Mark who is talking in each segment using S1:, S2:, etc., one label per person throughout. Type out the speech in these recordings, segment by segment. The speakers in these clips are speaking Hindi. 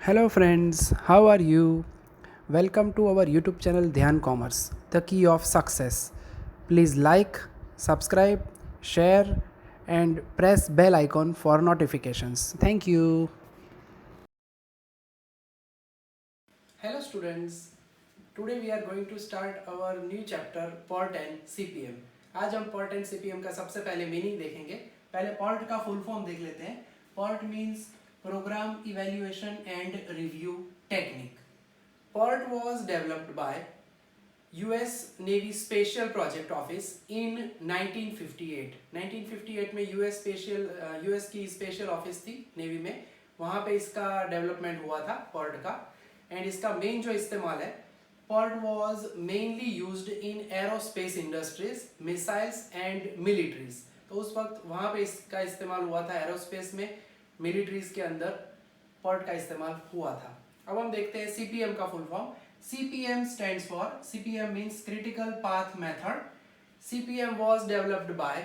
S1: Hello friends, how are you? Welcome to our YouTube channel Dhyan Commerce, the key of success. Please like, subscribe, share and press bell icon for notifications. Thank you. Hello students, today we are going to start our new chapter PORT and CPM. आज हम PORT and CPM का सबसे पहले मीनिंग देखेंगे. पहले PORT का फुल फॉर्म देख लेते हैं. PORT means program evaluation and review technique. PORT was developed by US Navy Special Project Office in 1958. 1958 में US की स्पेशल ऑफिस थी नेवी में, वहाँ पे इसका डेवलपमेंट हुआ था PORT का. एंड इसका मेन जो इस्तेमाल है, PORT was mainly used in aerospace industries, missiles and militaries. तो उस वक्त वहाँ पे इसका इस्तेमाल हुआ था एरोस्पेस में, मिलिट्रीज के अंदर PORT का इस्तेमाल हुआ था. अब हम देखते हैं CPM का full form. CPM stands for, CPM means critical path method. CPM was developed by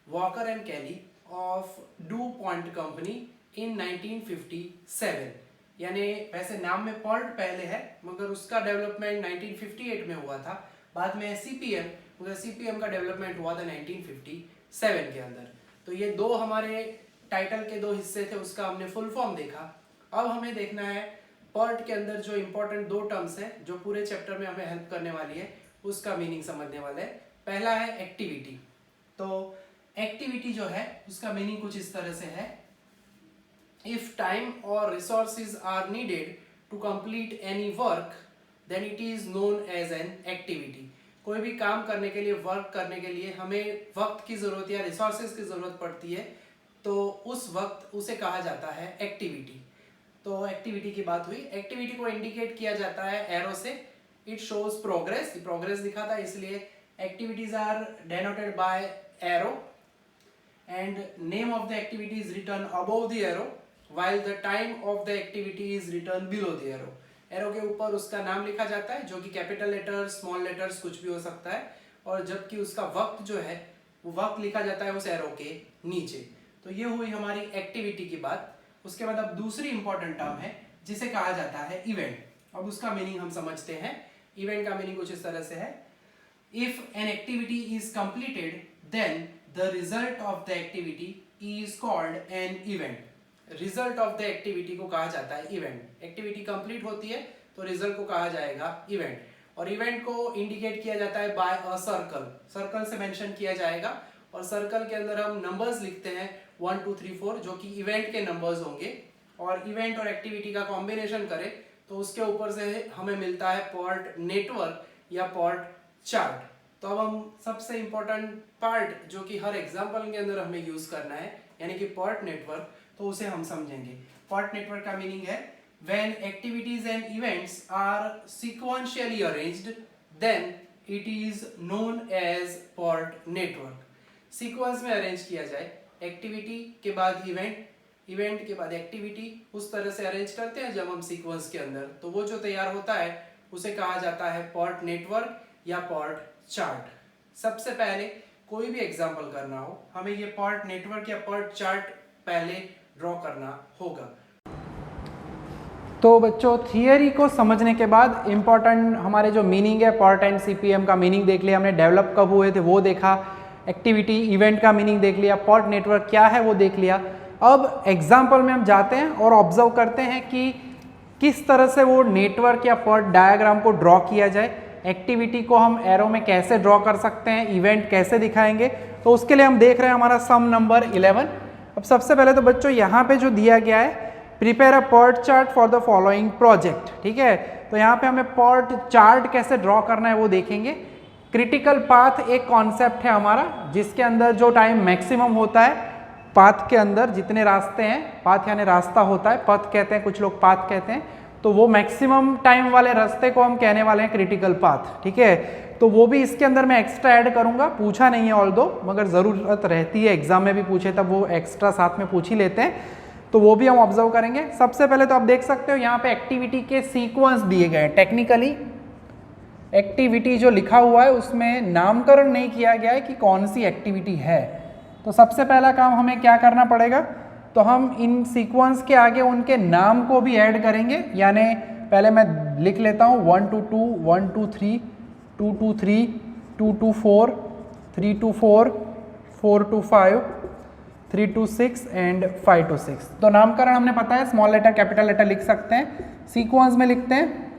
S1: Walker and Kelly of DuPont Company in 1957. यानी वैसे नाम में PORT पहले है मगर उसका डेवलपमेंट 1958 में हुआ था. बाद में CPM, मगर CPM का डेवलपमेंट हुआ था 1957 के अंदर. तो ये दो हमारे टाइटल के दो हिस्से थे, उसका हमने फुल फॉर्म देखा. अब हमें देखना है PORT के अंदर जो इंपॉर्टेंट दो टर्म्स हैं जो पूरे चैप्टर में हमें हेल्प करने वाली है, उसका मीनिंग समझने वाले हैं. पहला है एक्टिविटी. तो एक्टिविटी जो है उसका मीनिंग कुछ इस तरह से है, if time or resources are needed to complete any work then it is known as an activity. कोई भी काम करने के लिए, वर्क करने के लिए हमें वक्त की ज़रूरत या रिसोर्सेज की ज़रूरत पड़ती है, तो उस वक्त उसे कहा जाता है एक्टिविटी. तो एक्टिविटी की बात हुई. एक्टिविटी को इंडिकेट किया जाता है एरो से. इट शोज प्रोग्रेस, प्रोग्रेस दिखाता है, इसलिए activities are denoted by arrow and name of the activity is written above the arrow while the time of the activity is written below the arrow. Arrow के ऊपर उसका नाम लिखा जाता है जो कि कैपिटल लेटर्स, स्मॉल लेटर्स कुछ भी हो सकता है, और जबकि उसका वक्त जो है वो वक्त लिखा जाता है उस एरो के नीचे. तो ये हुई हमारी एक्टिविटी की बात. उसके बाद अब दूसरी इंपॉर्टेंट टर्म है जिसे कहा जाता है इवेंट. अब उसका मीनिंग हम समझते हैं. इवेंट का मीनिंग कुछ इस तरह से है, if an activity is completed then the result of the activity is called an event. Result of the activity को कहा जाता है इवेंट. एक्टिविटी कंप्लीट होती है तो रिजल्ट को कहा जाएगा इवेंट. और इवेंट को इंडिकेट किया जाता है बाय अ सर्कल. सर्कल से मेंशन किया जाएगा और सर्कल के अंदर हम नंबर्स लिखते हैं 1 2 3 4 जो कि इवेंट के नंबर्स होंगे. और इवेंट और एक्टिविटी का कॉम्बिनेशन करें तो उसके ऊपर से हमें मिलता है PORT नेटवर्क या PORT चार्ट. तो अब हम सबसे इंपॉर्टेंट पार्ट जो कि हर एग्जाम्पल के अंदर हमें यूज करना है, यानी कि PORT नेटवर्क, तो उसे हम समझेंगे. PORT नेटवर्क का मीनिंग है when activities and events are sequentially arranged then it is known as PORT network. Sequence में अरेंज किया जाए, एक्टिविटी के बाद इवेंट, इवेंट के बाद एक्टिविटी, उस तरह से अरेंज करते हैं जब हम सीक्वेंस के अंदर, तो वो जो तैयार होता है उसे कहा जाता है PORT नेटवर्क या PORT चार्ट. सबसे पहले कोई भी एग्जाम्पल करना हो हमें ये PORT नेटवर्क या PORT चार्ट पहले ड्रॉ करना होगा. तो बच्चों थियरी को समझने के बाद इंपॉर्टेंट हमारे जो मीनिंग है PORT एंड CPM का मीनिंग देख लिया हमने, डेवलप कब हुए थे वो देखा, एक्टिविटी इवेंट का मीनिंग देख लिया, PORT नेटवर्क क्या है वो देख लिया. अब एग्जाम्पल में हम जाते हैं और ऑब्जर्व करते हैं कि किस तरह से वो नेटवर्क या PORT डायग्राम को ड्रॉ किया जाए. एक्टिविटी को हम एरो में कैसे ड्रॉ कर सकते हैं, इवेंट कैसे दिखाएंगे, तो उसके लिए हम देख रहे हैं हमारा सम नंबर 11. अब सबसे पहले तो बच्चों यहाँ पे जो दिया गया है, prepare a PORT chart for the following project. ठीक है, तो यहाँ पे हमें PORT चार्ट कैसे ड्रॉ करना है वो देखेंगे. क्रिटिकल पाथ एक कॉन्सेप्ट है हमारा जिसके अंदर जो टाइम मैक्सिमम होता है पाथ के अंदर, जितने रास्ते हैं, पाथ यानी रास्ता होता है, पथ कहते हैं, कुछ लोग पाथ कहते हैं, तो वो मैक्सिमम टाइम वाले रास्ते को हम कहने वाले हैं क्रिटिकल पाथ. ठीक है, तो वो भी इसके अंदर मैं एक्स्ट्रा ऐड करूंगा, पूछा नहीं है ऑल दो, मगर ज़रूरत रहती है, एग्जाम में भी पूछे तब वो एक्स्ट्रा साथ में पूछ ही लेते हैं, तो वो भी हम ऑब्जर्व करेंगे. सबसे पहले तो आप देख सकते हो यहाँ पे एक्टिविटी के सीक्वेंस दिए गए हैं. टेक्निकली एक्टिविटी जो लिखा हुआ है उसमें नामकरण नहीं किया गया है कि कौन सी एक्टिविटी है. तो सबसे पहला काम हमें क्या करना पड़ेगा,
S2: तो हम इन सीक्वेंस के आगे उनके नाम को भी ऐड करेंगे, यानी पहले मैं लिख लेता हूँ 1 to 2, 1 to 3, 2 to 3, 2 to 4, 3 to 4, 4 to 5, 3 to 6 and 5 to 6। तो नामकरण हमने पता है स्मॉल लेटर कैपिटल लेटर लिख सकते हैं, सीक्वेंस में लिखते हैं।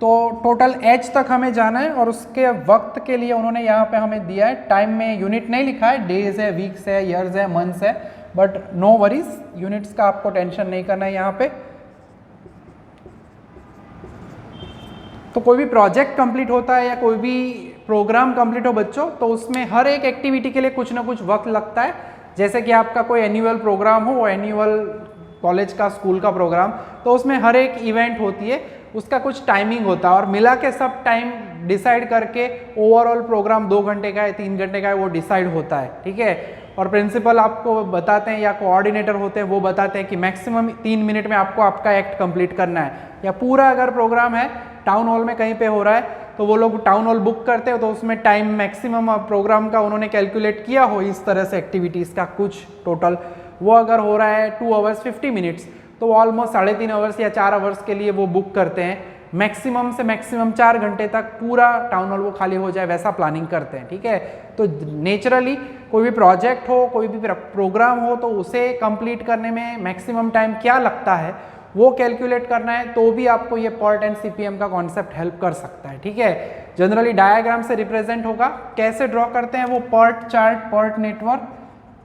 S2: तो टोटल एच तक हमें जाना है और उसके वक्त के लिए उन्होंने यहाँ पे हमें दिया है, टाइम में यूनिट नहीं लिखा है, डेज है, वीक्स है, ईयर्स है, मंथ्स है, बट नो वरीज, यूनिट्स का आपको टेंशन नहीं करना है यहाँ पे। तो कोई भी प्रोजेक्ट कंप्लीट होता है या कोई भी प्रोग्राम कंप्लीट हो बच्चों, तो उसमें हर एक एक्टिविटी के लिए कुछ ना कुछ वक्त लगता है। जैसे कि आपका कोई एनुअल प्रोग्राम हो, एनुअल कॉलेज का, स्कूल का प्रोग्राम, तो उसमें हर एक इवेंट होती है, उसका कुछ टाइमिंग होता है और मिला के सब टाइम डिसाइड करके ओवरऑल प्रोग्राम 2 घंटे का है, 3 घंटे का है, वो डिसाइड होता है, ठीक है। और प्रिंसिपल आपको बताते हैं या कोऑर्डिनेटर होते हैं, वो बताते हैं कि मैक्सिमम 3 मिनट में आपको आपका एक्ट कंप्लीट करना है। या पूरा अगर प्रोग्राम है टाउन हॉल में कहीं पे हो रहा है, तो वो लोग टाउन हॉल बुक करते हो, तो उसमें टाइम मैक्सिमम प्रोग्राम का उन्होंने कैलकुलेट किया हो इस तरह से एक्टिविटीज़ का कुछ टोटल, वो अगर हो रहा है 2 hours 50 minutes, तो ऑलमोस्ट 3.5 hours या 4 hours के लिए वो बुक करते हैं। मैक्सिमम से मैक्सिमम 4 घंटे तक पूरा टाउन हॉल वो खाली हो जाए, वैसा प्लानिंग करते हैं, ठीक है। तो नेचुरली कोई भी प्रोजेक्ट हो, कोई भी प्रोग्राम हो, तो उसे कंप्लीट करने में मैक्सिमम टाइम क्या लगता है वो कैलकुलेट करना है, तो भी आपको ये PERT एंड CPM का कॉन्सेप्ट हेल्प कर सकता है, ठीक है। जनरली डायग्राम से रिप्रेजेंट होगा, कैसे ड्रॉ करते हैं वो PERT चार्ट, PERT नेटवर्क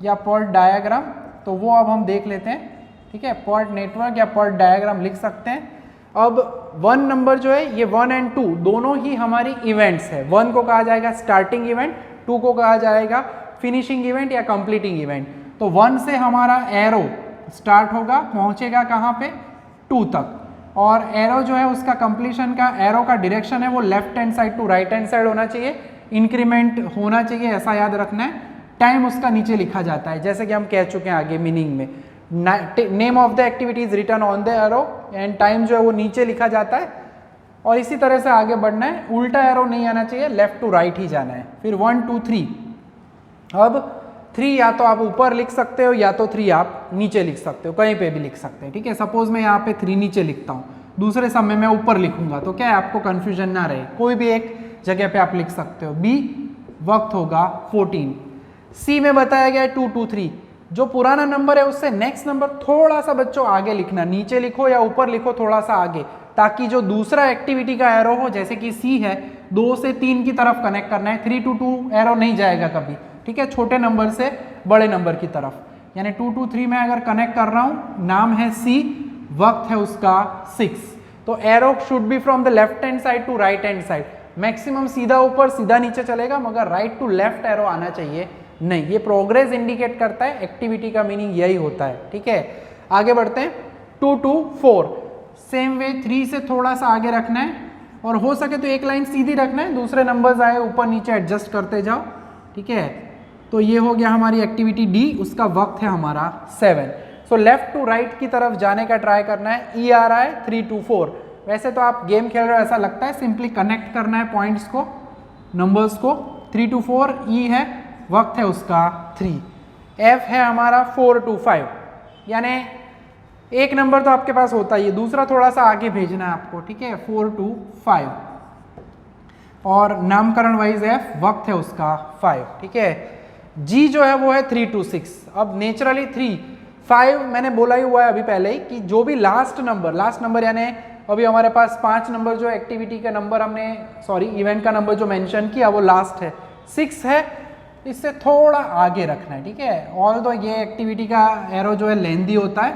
S2: या PERT डायग्राम, तो वो अब हम देख लेते हैं, ठीक है। PERT नेटवर्क या PERT डायग्राम लिख सकते हैं। अब 1 नंबर जो है, ये 1 and 2 दोनों ही हमारी इवेंट्स है। 1 को कहा जाएगा स्टार्टिंग इवेंट, 2 को कहा जाएगा फिनिशिंग इवेंट या कंप्लीटिंग इवेंट। तो 1 से हमारा एरो स्टार्ट होगा, पहुंचेगा कहाँ पे, 2 तक, और एरो जो है उसका कंप्लीशन का एरो का डायरेक्शन है वो left hand side to right hand side होना चाहिए, इंक्रीमेंट होना चाहिए, ऐसा याद रखना है। टाइम उसका नीचे लिखा जाता है, जैसे कि हम कह चुके हैं आगे मीनिंग में, name of the activity is written on the arrow and time जो है वो नीचे लिखा जाता है। और इसी तरह से आगे बढ़ना है, उल्टा एरो नहीं आना चाहिए, लेफ्ट टू राइट ही जाना है। फिर 1 2 3, अब 3 या तो आप ऊपर लिख सकते हो या तो 3 आप नीचे लिख सकते हो, कहीं पे भी लिख सकते हैं, ठीक है। सपोज मैं यहाँ पे 3 नीचे लिखता हूँ, दूसरे समय मैं ऊपर लिखूंगा, तो क्या है आपको कंफ्यूजन ना रहे, कोई भी एक जगह पे आप लिख सकते हो। बी वक्त होगा 14। सी में बताया गया है 2 2 3, जो पुराना नंबर है उससे नेक्स्ट नंबर थोड़ा सा बच्चों आगे लिखना, नीचे लिखो या ऊपर लिखो थोड़ा सा आगे, ताकि जो दूसरा एक्टिविटी का एरो हो, जैसे कि सी है 2 से 3 की तरफ कनेक्ट करना है, 3 to 2 एरो नहीं जाएगा कभी, ठीक है, छोटे नंबर से बड़े नंबर की तरफ। यानी 2 to 3 में अगर कनेक्ट कर रहा हूं, नाम है सी, वक्त है उसका 6, तो arrow should be from the left hand side to right hand side. Maximum सीधा ऊपर सीधा नीचे चलेगा, मगर राइट टू लेफ्ट एरो आना चाहिए नहीं। ये प्रोग्रेस इंडिकेट करता है, एक्टिविटी का मीनिंग यही होता है, ठीक है। आगे बढ़ते हैं, 2 to 4 सेम वे 3 से थोड़ा सा आगे रखना है, और हो सके तो एक लाइन सीधी रखना है, दूसरे नंबर्स आए ऊपर नीचे एडजस्ट करते जाओ, ठीक है। तो ये हो गया हमारी एक्टिविटी डी, उसका वक्त है हमारा 7। सो लेफ्ट टू राइट की तरफ जाने का ट्राई करना है। ई आ रहा है 3 to 4, वैसे तो आप गेम खेल रहे हो ऐसा लगता है, सिंपली कनेक्ट करना है पॉइंट्स को, नंबर्स को। 3 to 4 ई है, वक्त है उसका 3। एफ है हमारा 4 to 5, यानी एक नंबर तो आपके पास होता ही है, दूसरा थोड़ा सा आगे भेजना है आपको, ठीक है, 4 to 5। और नामकरण वाइज एफ, वक्त है उसका 5, ठीक है। जी जो है वो है 3 to 6। अब नेचुरली 3 5 मैंने बोला ही हुआ है अभी पहले ही कि जो भी लास्ट नंबर यानी अभी हमारे पास 5 नंबर जो एक्टिविटी का नंबर हमने इवेंट का नंबर जो मेंशन किया वो लास्ट है, 6 है, इससे थोड़ा आगे रखना है, ठीक है। ऑल दो ये एक्टिविटी का एरो जो है लेंथी होता है,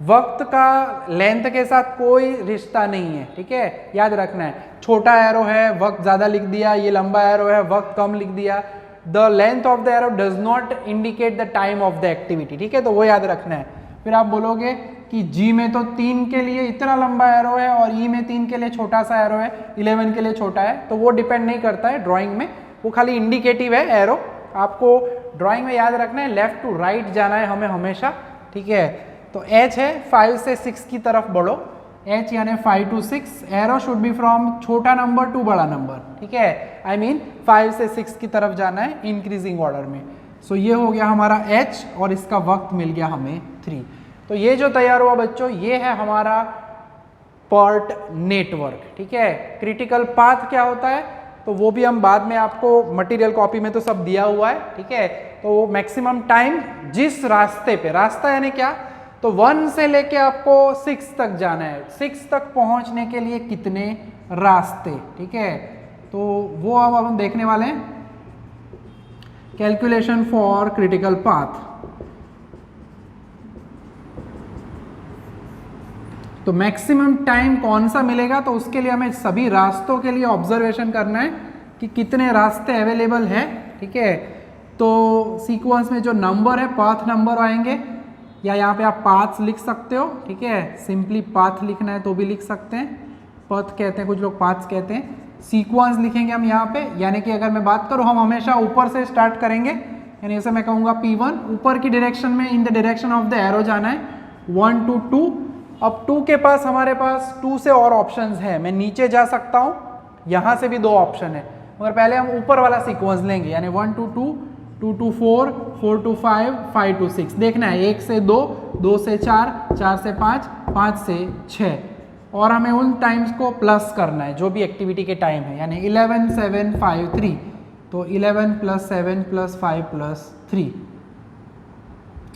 S2: वक्त का लेंथ के साथ कोई रिश्ता नहीं है, ठीक है, याद रखना है। छोटा एरो है, वक्त ज़्यादा लिख दिया, ये लंबा एरो है, वक्त कम लिख दिया, the length of the arrow does not indicate the time of the activity, ठीक है, तो वो याद रखना है। फिर आप बोलोगे कि जी में तो 3 के लिए इतना लंबा एरो है और ई में 3 के लिए छोटा सा एरो है, 11 के लिए छोटा है, तो वो डिपेंड नहीं करता है ड्राइंग में, वो खाली इंडिकेटिव है एरो। आपको ड्राइंग में याद रखना है लेफ्ट टू राइट जाना है हमें हमेशा, ठीक है। तो एच है 5 से 6 की तरफ बढ़ो, एच यानी 5 to 6, arrow should be from छोटा नंबर टू बड़ा नंबर, ठीक है, आई मीन 5 से 6 की तरफ जाना है इंक्रीजिंग ऑर्डर में। सो ये हो गया हमारा h और इसका वक्त मिल गया हमें 3। तो ये जो तैयार हुआ बच्चों, ये है हमारा PERT नेटवर्क। ठीक है, क्रिटिकल पाथ क्या होता है तो वो भी हम बाद में आपको मटेरियल कॉपी में तो सब दिया हुआ है। ठीक है, तो मैक्सिमम टाइम जिस रास्ते पे, रास्ता यानी क्या, तो 1 से लेके आपको 6 तक जाना है, 6 तक पहुंचने के लिए कितने रास्ते। ठीक है, तो वो अब हम देखने वाले हैं, कैलकुलेशन फॉर क्रिटिकल पाथ। तो मैक्सिमम टाइम कौन सा मिलेगा, तो उसके लिए हमें सभी रास्तों के लिए ऑब्जर्वेशन करना है कि कितने रास्ते अवेलेबल हैं। ठीक है, तो सीक्वेंस में जो नंबर है पाथ नंबर आएंगे, या यहाँ पे आप पाथ्स लिख सकते हो। ठीक है, सिंपली पाथ लिखना है तो भी लिख सकते हैं, पथ कहते हैं, कुछ लोग पाथ्स कहते हैं। सीक्वेंस लिखेंगे हम यहाँ पे, यानी कि अगर मैं बात करूँ, हम हमेशा ऊपर से स्टार्ट करेंगे, यानी जैसे मैं कहूँगा P1, ऊपर की डायरेक्शन में इन the direction of the arrow जाना है, 1 to 2। अब 2 के पास हमारे पास 2 से और ऑप्शंस है, मैं नीचे जा सकता हूँ, यहाँ से भी 2 ऑप्शन है, मगर पहले हम ऊपर वाला सीक्वेंस लेंगे, यानी 1 to 2, 2 to 4, 4 to 5, 5 to 6। देखना है 1 से 2, 2 से 4, 4 से 5, 5 से 6, और हमें उन टाइम्स को प्लस करना है जो भी एक्टिविटी के टाइम है, यानी 11, 7, 5, 3। तो 11 + 7 + 5 + 3,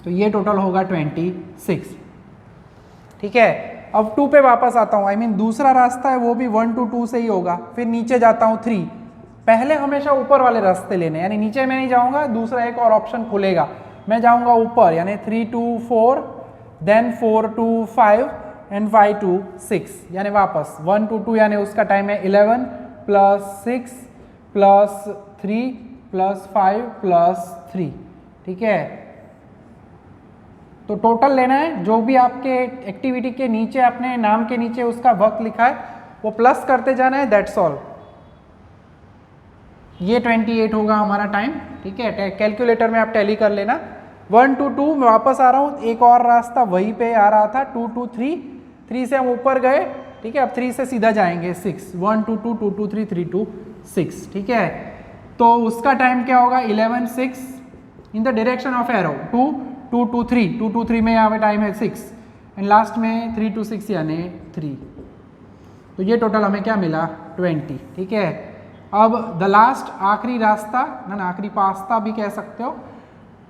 S2: तो ये टोटल होगा 26। ठीक है, अब 2 पे वापस आता हूँ, I mean दूसरा रास्ता है वो भी 1 to 2 से ही होगा, फिर नीचे जाता हूँ 3। पहले हमेशा ऊपर वाले रास्ते लेने, यानी नीचे मैं नहीं जाऊँगा, दूसरा एक और ऑप्शन खुलेगा, मैं जाऊँगा ऊपर, यानी 3 to 4, then 4 to 5 and 5 to 6, यानी वापस 1 to 2, यानी उसका टाइम है 11 + 6 + 3 + 5 + 3। ठीक है, तो टोटल लेना है, जो भी आपके एक्टिविटी के नीचे अपने नाम के नीचे उसका वक्त लिखा है वो प्लस करते जाना है, दैट्स ऑल। ये 28 होगा हमारा टाइम। ठीक है, कैलकुलेटर में आप टैली कर लेना। 1 to 2 मैं वापस आ रहा हूँ, एक और रास्ता वहीं पे आ रहा था, 2 to 3, 3 से हम ऊपर गए। ठीक है, अब 3 से सीधा जाएंगे 6, 1 to 2, 2 to 3, 3 to 6। ठीक है, तो उसका टाइम क्या होगा, 11, 6 इन the direction of arrow, 2 to 3, 2 to 3 में यहाँ पे टाइम है 6, एंड लास्ट में 3 to 6 यानी 3। तो ये टोटल हमें क्या मिला, 20। ठीक है, अब द लास्ट, आखिरी रास्ता ना, आखिरी पास्ता भी कह सकते हो,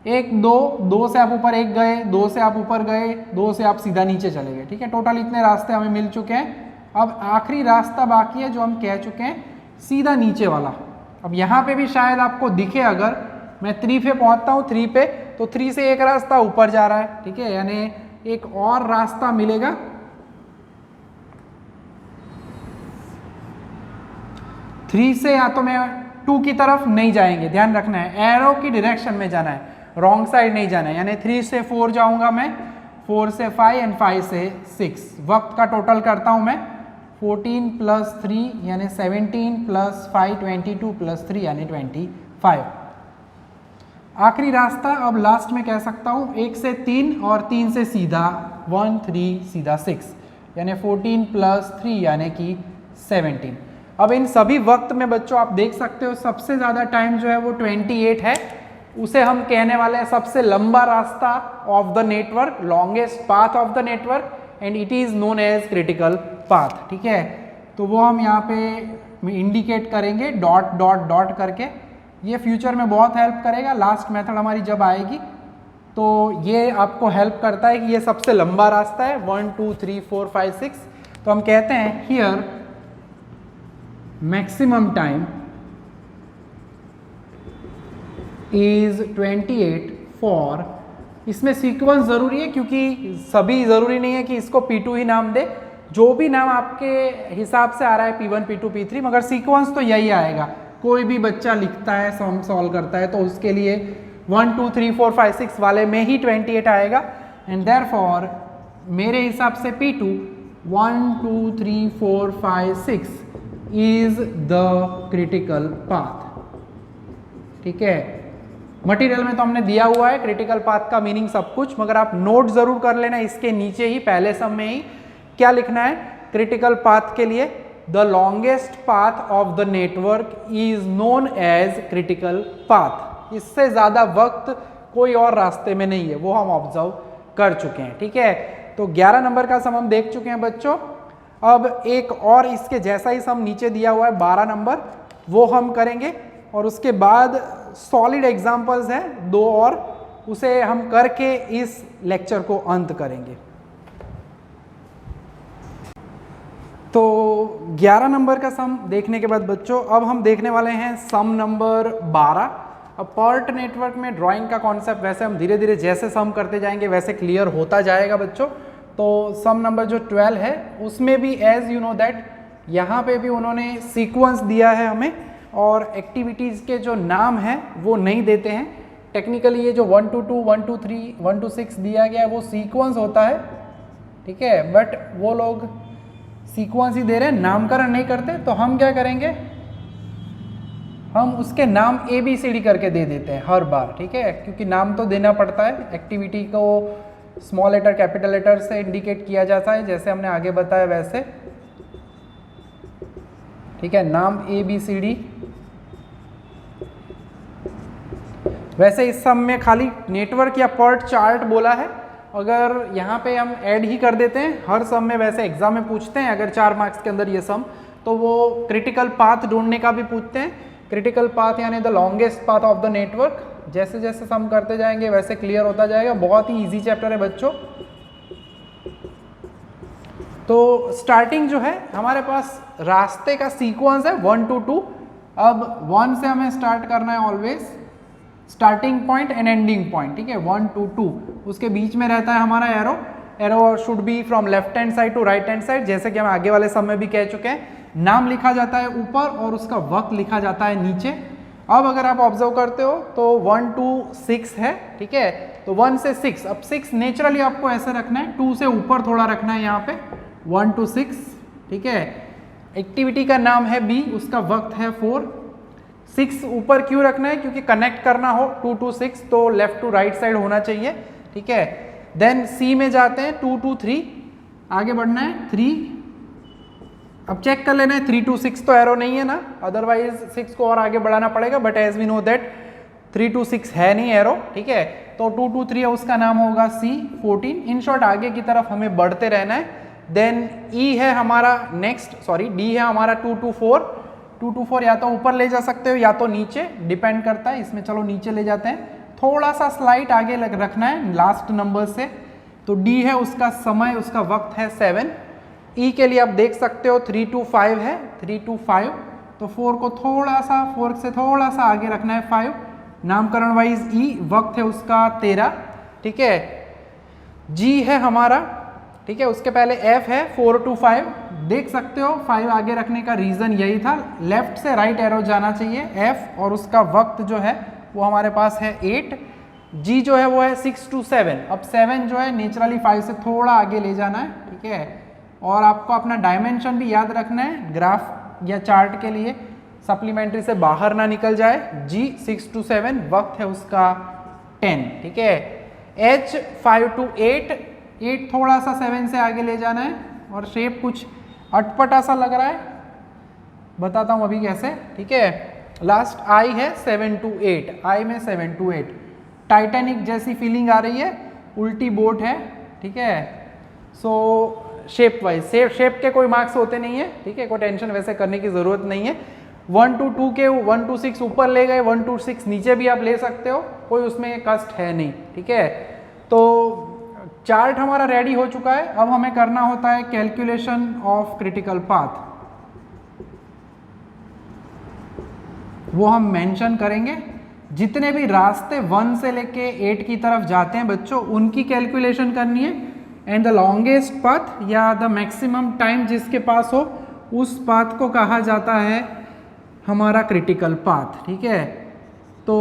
S2: 1, 2, 2 से आप ऊपर 1 गए, 2 से आप ऊपर गए, 2 से आप सीधा नीचे चले गए। ठीक है, टोटल इतने रास्ते हमें मिल चुके हैं। अब आखिरी रास्ता बाकी है जो हम कह चुके हैं, सीधा नीचे वाला। अब यहाँ पे भी शायद आपको दिखे, अगर मैं 3 पे पहुँचता हूँ, 3 पे, तो 3 से एक रास्ता ऊपर जा रहा है। ठीक है, यानी एक और रास्ता मिलेगा, 3 से या तो मैं 2 की तरफ नहीं जाएंगे, ध्यान रखना है, एरो की डायरेक्शन में जाना है, रॉन्ग साइड नहीं जाना है, यानी 3 से 4 जाऊंगा मैं, 4 से 5 एंड 5 से 6। वक्त का टोटल करता हूं मैं, 14 + 3 यानी 17 + 5, 22 + 3 यानी 25। आखिरी रास्ता अब लास्ट में कह सकता हूँ, 1 से 3 और 3 से सीधा 1, 3 सीधा 6, यानी 14 + 3 यानी कि 17। अब इन सभी वक्त में बच्चों आप देख सकते हो सबसे ज़्यादा टाइम जो है वो 28 है, उसे हम कहने वाले हैं सबसे लंबा रास्ता of the network, longest path of the network, and it is known as critical path. ठीक है, तो वो हम यहाँ पे इंडिकेट करेंगे डॉट डॉट डॉट करके, ये फ्यूचर में बहुत हेल्प करेगा, लास्ट मेथड हमारी जब आएगी तो ये आपको हेल्प करता है कि ये सबसे लंबा रास्ता है, 1, 2, 3, 4, 5, 6। तो हम कहते हैं here maximum time is 28 for, इसमें सीक्वेंस ज़रूरी है क्योंकि सभी ज़रूरी नहीं है कि इसको P2 ही नाम दे, जो भी नाम आपके हिसाब से आ रहा है P1, P2, P3, मगर सीक्वेंस तो यही आएगा। कोई भी बच्चा लिखता है, सम सॉल्व करता है, तो उसके लिए 1, 2, 3, 4, 5, 6 वाले में ही 28 आएगा, एंड देयरफॉर मेरे हिसाब से P2 1, 2, 3, 4, 5, 6 is the critical path. ठीक है, मटेरियल में तो हमने दिया हुआ है क्रिटिकल पाथ का मीनिंग सब कुछ, मगर आप नोट जरूर कर लेना इसके नीचे ही, पहले सब में ही क्या लिखना है क्रिटिकल पाथ के लिए, the longest path of the network is known as critical path. इससे ज़्यादा वक्त कोई और रास्ते में नहीं है, वो हम ऑब्जर्व कर चुके हैं। ठीक है, तो 11 नंबर का सम हम देख चुके हैं बच्चों। अब एक और इसके जैसा ही सम नीचे दिया हुआ है 12 नंबर, वो हम करेंगे और उसके बाद सॉलिड एग्जाम्पल्स हैं 2 और, उसे हम करके इस लेक्चर को अंत करेंगे। तो 11 नंबर का सम देखने के बाद बच्चों अब हम देखने वाले हैं सम नंबर 12। अब पर्ट नेटवर्क में ड्राइंग का कॉन्सेप्ट वैसे हम धीरे धीरे जैसे सम करते जाएंगे वैसे क्लियर होता जाएगा बच्चों। तो सम नंबर जो 12 है उसमें भी एज यू नो दैट यहाँ पे भी उन्होंने सीक्वेंस दिया है हमें, और एक्टिविटीज़ के जो नाम हैं वो नहीं देते हैं। टेक्निकली ये जो 1 to 2, 1 to 3, 1 to 6 दिया गया है वो सीक्वेंस होता है। ठीक है, बट वो लोग सीक्वेंस ही दे रहे हैं, नामकरण नहीं करते। तो हम क्या करेंगे, हम उसके नाम ABCD करके दे देते हैं हर बार। ठीक है, क्योंकि नाम तो देना पड़ता है। एक्टिविटी को स्मॉल लेटर कैपिटल लेटर से इंडिकेट किया जाता है जैसे हमने आगे बताया वैसे। ठीक है, नाम ABCD। वैसे इस सम में खाली नेटवर्क या पर्ट चार्ट बोला है, अगर यहाँ पे हम ऐड ही कर देते हैं हर सम में। वैसे एग्जाम में पूछते हैं अगर 4 मार्क्स के अंदर ये सम, तो वो क्रिटिकल पाथ ढूंढने का भी पूछते हैं। क्रिटिकल पाथ यानी the longest path of the network. जैसे जैसे सम करते जाएंगे वैसे क्लियर होता जाएगा। बहुत ही इजी चैप्टर है बच्चों। तो स्टार्टिंग जो है हमारे पास रास्ते का सीक्वेंस है 1 to 2। अब 1 से हमें स्टार्ट करना है always, starting point and ending point. ठीक है, 1 to 2, उसके बीच में रहता है हमारा arrow. Arrow should be from left hand side to right hand side, जैसे कि हम आगे वाले सम में भी कह चुके हैं। नाम लिखा जाता है ऊपर और उसका वक्त लिखा जाता है नीचे। अब अगर आप ऑब्जर्व करते हो तो 1 to 6 है। ठीक है, तो 1 से 6, अब 6 नेचुरली आपको ऐसे रखना है, 2 से ऊपर थोड़ा रखना है यहाँ पे, 1 to 6। ठीक है, एक्टिविटी का नाम है B, उसका वक्त है 4। 6 ऊपर क्यों रखना है, क्योंकि कनेक्ट करना हो 2 to 6 तो लेफ्ट टू राइट साइड होना चाहिए। ठीक है, देन C में जाते हैं 2 to 3, आगे बढ़ना है 3। अब चेक कर लेना है 3 to 6 तो एरो नहीं है ना, अदरवाइज 6 को और आगे बढ़ाना पड़ेगा, but as we know that 3 to 6 है नहीं एरो। ठीक है, तो 2 to 3 है, उसका नाम होगा C, 14। इन शॉर्ट आगे की तरफ हमें बढ़ते रहना है। देन E है हमारा नेक्स्ट, सॉरी D है हमारा 2 to 4। 2 to 4 या तो ऊपर ले जा सकते हो या तो नीचे, डिपेंड करता है। इसमें चलो नीचे ले जाते हैं, थोड़ा सा स्लाइड आगे रखना है लास्ट नंबर से। तो D है, उसका समय, उसका वक्त है 7। E के लिए आप देख सकते हो 3 to 5 है, 3 to 5, तो 4 को थोड़ा सा, 4 से थोड़ा सा आगे रखना है 5। नामकरण वाइज E, वक्त है उसका 13। ठीक है, G है हमारा। ठीक है, उसके पहले F है 4 to 5, देख सकते हो 5 आगे रखने का रीज़न यही था, लेफ्ट से राइट एरो जाना चाहिए F, और उसका वक्त जो है वो हमारे पास है 8। G जो है वो है 6 to 7। अब 7 जो है नेचुरली 5 से थोड़ा आगे ले जाना है। ठीक है, और आपको अपना डायमेंशन भी याद रखना है ग्राफ या चार्ट के लिए, सप्लीमेंट्री से बाहर ना निकल जाए। G 6 to 7, वक्त है उसका 10। ठीक है, H 5 to 8, 8 थोड़ा सा 7 से आगे ले जाना है, और शेप कुछ अटपटा सा लग रहा है, बताता हूँ अभी कैसे। ठीक है, लास्ट I है 7 to 8, I में 7 to 8, टाइटैनिक जैसी फीलिंग आ रही है, उल्टी बोट है। ठीक है, सो शेप वाइज, शेप के कोई मार्क्स होते नहीं है। ठीक है, कोई टेंशन वैसे करने की ज़रूरत नहीं है। 1 to 2 के 1 to 6 ऊपर ले गए, 1 to 6 नीचे भी आप ले सकते हो, कोई उसमें कष्ट है नहीं। ठीक है, तो चार्ट हमारा रेडी हो चुका है। अब हमें करना होता है कैलकुलेशन ऑफ क्रिटिकल पाथ, वो हम मेंशन करेंगे। जितने भी रास्ते 1 से लेके 8 की तरफ जाते हैं बच्चों, उनकी कैलकुलेशन करनी है। एंड द लॉन्गेस्ट पाथ या द मैक्सिमम टाइम जिसके पास हो, उस पाथ को कहा जाता है हमारा क्रिटिकल पाथ। ठीक है, तो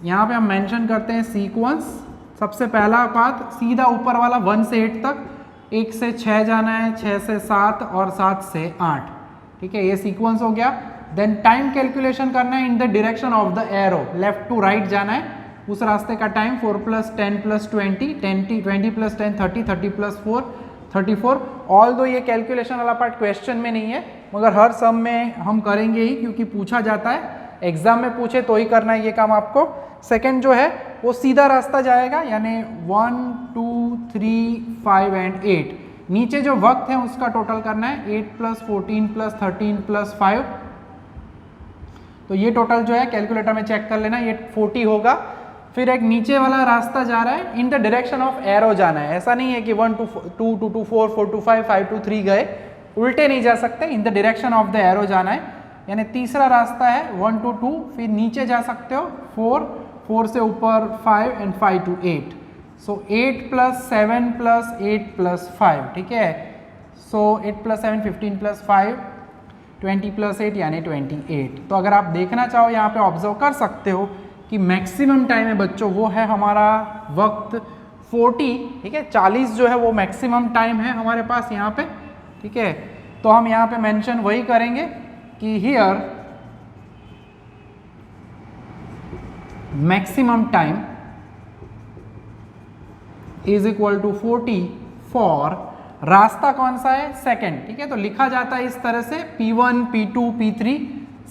S2: यहाँ पे हम मेंशन करते हैं सीक्वेंस। सबसे पहला पाथ सीधा ऊपर वाला 1 से 8 तक, 1 से 6 जाना है, 6 से 7 और 7 से 8। ठीक है, ये सीक्वेंस हो गया। देन टाइम कैलकुलेशन करना है in the direction of the arrow, left to right जाना है। उस रास्ते का टाइम 4 + 10 + 20, 20 + 10 30, 30 + 4 34। ऑल दो ये कैलकुलेशन वाला पार्ट क्वेश्चन में नहीं है, मगर हर सम में हम करेंगे ही, क्योंकि पूछा जाता है। एग्जाम में पूछे तो ही करना है ये काम आपको। सेकंड जो है वो सीधा रास्ता जाएगा, यानी 1 2 3 5 एंड 8। नीचे जो वक्त है उसका टोटल करना है, 8 + 14 + 13 + 5। तो ये टोटल जो है कैलकुलेटर में चेक कर लेना, ये 40 होगा। फिर एक नीचे वाला रास्ता जा रहा है, in the direction of arrow जाना है। ऐसा नहीं है कि 1 to 2 2 to 4 4 to 5 5 to 3 गए, उल्टे नहीं जा सकते, इन the direction of the arrow जाना है। यानी तीसरा रास्ता है 1 to 2, फिर नीचे जा सकते हो 4 4 से ऊपर 5 एंड 5 to 8। सो 8 + 7 + 8 + 5, ठीक है। सो 8 + 7 15 + 5 20 + 8 यानी 28। तो अगर आप देखना चाहो यहाँ पे ऑब्जर्व कर सकते हो कि मैक्सिमम टाइम है बच्चों वो है हमारा वक्त 40, ठीक है। 40 जो है वो मैक्सिमम टाइम है हमारे पास यहाँ पे, ठीक है। तो हम यहाँ पे मेंशन वही करेंगे कि here maximum time is equal to 40 for रास्ता कौन सा है, सेकंड, ठीक है। तो लिखा जाता है इस तरह से P1 P2 P3,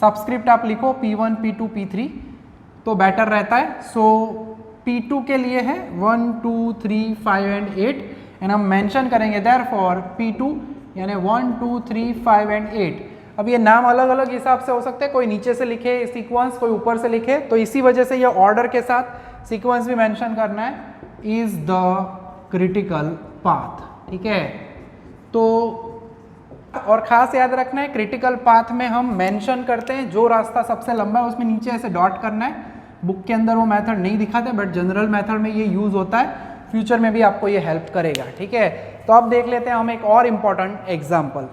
S2: सब्सक्रिप्ट आप लिखो P1 P2 P3 तो बेटर रहता है। सो P2 के लिए है 1 2 3 5 एंड 8 एंड हम मेंशन करेंगे देयरफॉर P2 यानी 1 2 3 5 एंड 8। अब ये नाम अलग अलग हिसाब से हो सकते हैं, कोई नीचे से लिखे सीक्वेंस, कोई ऊपर से लिखे, तो इसी वजह से ये ऑर्डर के साथ सीक्वेंस भी मेंशन करना है, इज द क्रिटिकल पाथ, ठीक है। तो और खास याद रखना है क्रिटिकल पाथ में हम मेंशन करते हैं जो रास्ता सबसे लंबा है उसमें नीचे ऐसे डॉट करना है। बुक के अंदर वो मेथड नहीं दिखाते बट जनरल मेथड में ये यूज होता है, फ्यूचर में भी आपको ये हेल्प करेगा, ठीक है। तो अब देख लेते हैं हम एक और इम्पॉर्टेंट एग्जाम्पल।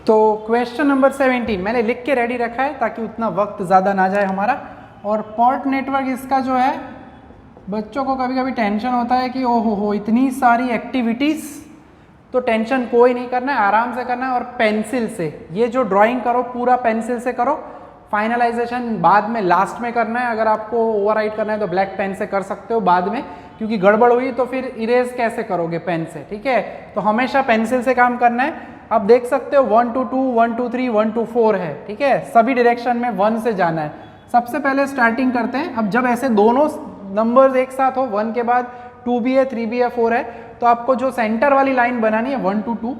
S2: तो क्वेश्चन नंबर 17 मैंने लिख के रेडी रखा है ताकि उतना वक्त ज़्यादा ना जाए हमारा। और पॉट नेटवर्क इसका जो है बच्चों को कभी कभी टेंशन होता है कि ओहो हो इतनी सारी एक्टिविटीज़, तो टेंशन कोई नहीं करना है, आराम से करना है। और पेंसिल से ये जो ड्राइंग करो पूरा पेंसिल से करो, फाइनलाइजेशन बाद में लास्ट में करना है। अगर आपको ओवरराइट करना है तो ब्लैक पेन से कर सकते हो बाद में, क्योंकि गड़बड़ हुई तो फिर इरेज कैसे करोगे पेन से, ठीक है। तो हमेशा पेंसिल से काम करना है। आप देख सकते हो 1 to 2 1 to 3 1 to 4 है, ठीक है। सभी डायरेक्शन में 1 से जाना है। सबसे पहले स्टार्टिंग करते हैं। अब जब ऐसे दोनों नंबर्स एक साथ हो, 1 के बाद 2 भी है 3 भी है 4 है, तो आपको जो सेंटर वाली लाइन बनानी है 1 to 2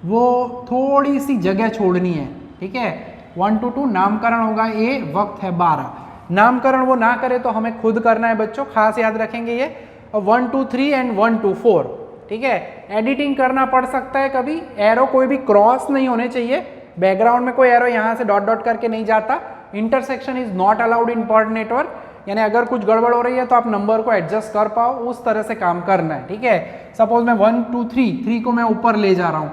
S2: वो थोड़ी सी जगह छोड़नी है, ठीक है। 1 to 2 नामकरण होगा ए, वक्त है 12। नामकरण वो ना करे तो हमें खुद करना है बच्चों, खास याद रखेंगे ये। और 1 to 3 एंड 1 to 4, ठीक है। एडिटिंग करना पड़ सकता है कभी, एरो कोई भी क्रॉस नहीं होने चाहिए, बैकग्राउंड में कोई एरो यहाँ से डॉट डॉट करके नहीं जाता। Intersection is not allowed in pot network, यानी अगर कुछ गड़बड़ हो रही है तो आप नंबर को एडजस्ट कर पाओ, उस तरह से काम करना है, ठीक है। सपोज मैं 1 2 3 को मैं ऊपर ले जा रहा हूँ,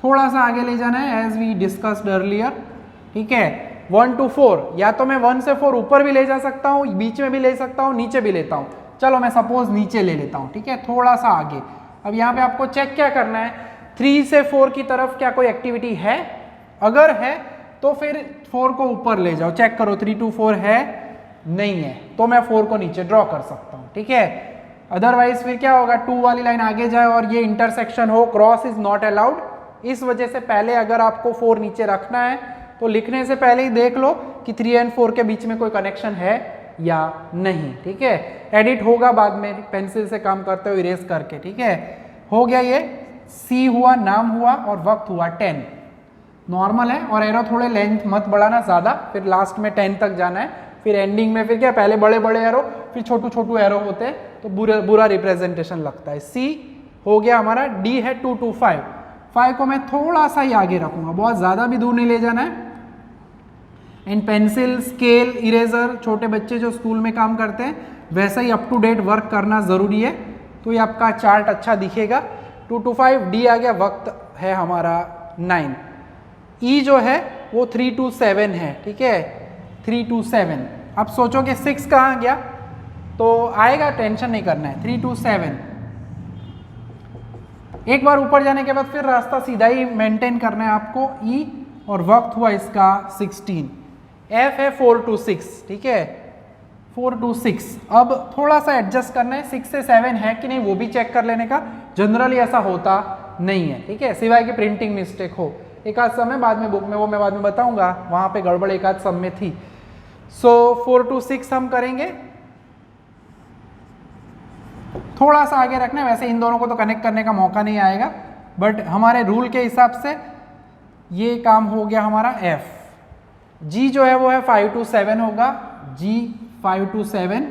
S2: थोड़ा सा आगे ले जाना है एज वी डिस्कस्ड अर्लियर, ठीक है। 1 to 4 या तो मैं 1 से 4 ऊपर भी ले जा सकता हूँ, बीच में भी ले सकता हूँ, नीचे भी लेता हूँ। चलो मैं सपोज नीचे ले लेता हूँ, ठीक है, थोड़ा सा आगे। अब यहाँ पे आपको चेक क्या करना है, 3 से 4 की तरफ क्या कोई एक्टिविटी है, अगर है तो फिर 4 को ऊपर ले जाओ, चेक करो 3 to 4 है, नहीं है तो मैं 4 को नीचे ड्रॉ कर सकता हूँ, ठीक है। अदरवाइज फिर क्या होगा, 2 वाली लाइन आगे जाए और ये इंटरसेक्शन हो, क्रॉस इज नॉट अलाउड। इस वजह से पहले अगर आपको 4 नीचे रखना है तो लिखने से पहले ही देख लो कि 3 and 4 के बीच में कोई कनेक्शन है या नहीं, ठीक है। एडिट होगा बाद में पेंसिल से काम करते हो इरेज करके, ठीक है। हो गया ये, सी हुआ, नाम हुआ और वक्त हुआ 10, नॉर्मल है। और एरो थोड़े लेंथ मत बढ़ाना ज़्यादा, फिर लास्ट में 10 तक जाना है, फिर एंडिंग में फिर क्या पहले बड़े बड़े एरो फिर छोटू छोटू एरो होते हैं तो बुरा रिप्रेजेंटेशन लगता है। सी हो गया हमारा, डी है 2 to 5, 5 को मैं थोड़ा सा ही आगे रखूंगा, बहुत ज़्यादा भी दूर नहीं ले जाना है। एंड पेंसिल, स्केल, इरेजर, छोटे बच्चे जो स्कूल में काम करते हैं वैसा ही अप टू डेट वर्क करना ज़रूरी है, तो ये आपका चार्ट अच्छा दिखेगा। 2 to 5, डी आ गया, वक्त है हमारा 9। ई जो है वो 3 to 7 है, ठीक है, 3 to 7। अब सोचो कि 6 कहाँ गया, तो आएगा, टेंशन नहीं करना है। 3 to 7, एक बार ऊपर जाने के बाद फिर रास्ता सीधा ही मेंटेन करना है आपको। ई और वक्त हुआ इसका 16। एफ है 4 to 6, ठीक है, 4 to 6। अब थोड़ा सा एडजस्ट करना है, 6 से 7 है कि नहीं वो भी चेक कर लेने का, जनरली ऐसा होता नहीं है, ठीक है, सिवाय कि प्रिंटिंग मिस्टेक हो। एक आध सम है बाद में बुक में, वो मैं बाद में बताऊंगा, वहाँ पे गड़बड़ एक आध सम में थी। सो 4 to 6 हम करेंगे, थोड़ा सा आगे रखना है, वैसे इन दोनों को तो कनेक्ट करने का मौका नहीं आएगा, बट हमारे रूल के हिसाब से ये काम हो गया हमारा F। G जो है वो है 5 to 7 होगा, G 5 to 7,